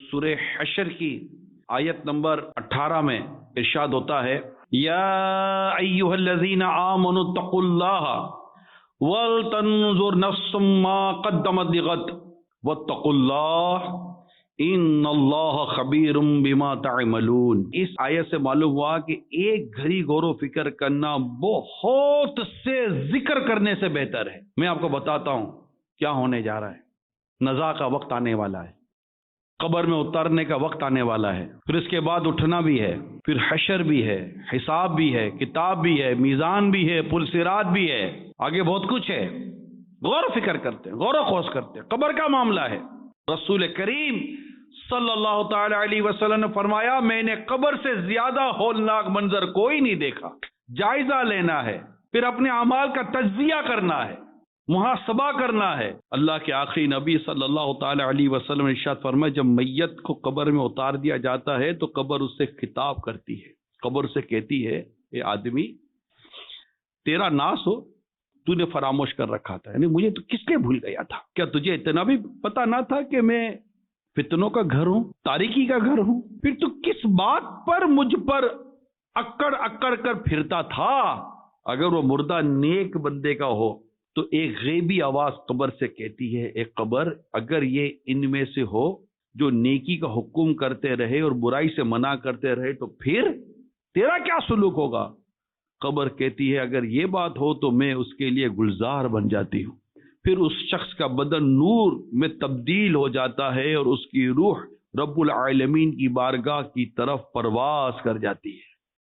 سورہ حشر کی آیت نمبر 18 میں ارشاد ہوتا ہے، یا ایھا الذین آمنوا اتقوا اللہ ولتنظر نفس ما قدمت لغد واتقوا اللہ ان اللہ خبیر بما تعملون۔ اس آیت سے معلوم ہوا کہ ایک گھڑی غور و فکر کرنا بہت سے ذکر کرنے سے بہتر ہے۔ میں آپ کو بتاتا ہوں کیا ہونے جا رہا ہے۔ نزاع کا وقت آنے والا ہے، قبر میں اترنے کا وقت آنے والا ہے، پھر اس کے بعد اٹھنا بھی ہے، پھر حشر بھی ہے، حساب بھی ہے، کتاب بھی ہے، میزان بھی ہے، پل صراط بھی ہے، آگے بہت کچھ ہے۔ غور و فکر کرتے ہیں، غور و خوض کرتے ہیں، قبر کا معاملہ ہے۔ رسول کریم صلی اللہ تعالی علیہ وسلم نے فرمایا، میں نے قبر سے زیادہ ہولناک منظر کوئی نہیں دیکھا۔ جائزہ لینا ہے، پھر اپنے اعمال کا تجزیہ کرنا ہے، محاسبہ کرنا ہے۔ اللہ کے آخری نبی صلی اللہ تعالی علیہ وسلم نے ارشاد فرمایا، جب میت کو قبر میں اتار دیا جاتا ہے تو قبر اس سے خطاب کرتی ہے، قبر سے کہتی ہے، اے آدمی تیرا ناس ہو، تو نے فراموش کر رکھا تھا، یعنی مجھے تو کس لیے بھول گیا تھا؟ کیا تجھے اتنا بھی پتا نہ تھا کہ میں فتنوں کا گھر ہوں، تاریکی کا گھر ہوں؟ پھر تو کس بات پر مجھ پر اکڑ اکڑ کر پھرتا تھا؟ اگر وہ مردہ نیک بندے کا ہو تو ایک غیبی آواز قبر سے کہتی ہے، اے قبر اگر یہ ان میں سے ہو جو نیکی کا حکم کرتے رہے اور برائی سے منع کرتے رہے تو پھر تیرا کیا سلوک ہوگا؟ قبر کہتی ہے، اگر یہ بات ہو تو میں اس کے لیے گلزار بن جاتی ہوں۔ پھر اس شخص کا بدن نور میں تبدیل ہو جاتا ہے اور اس کی روح رب العالمین کی بارگاہ کی طرف پرواز کر جاتی ہے۔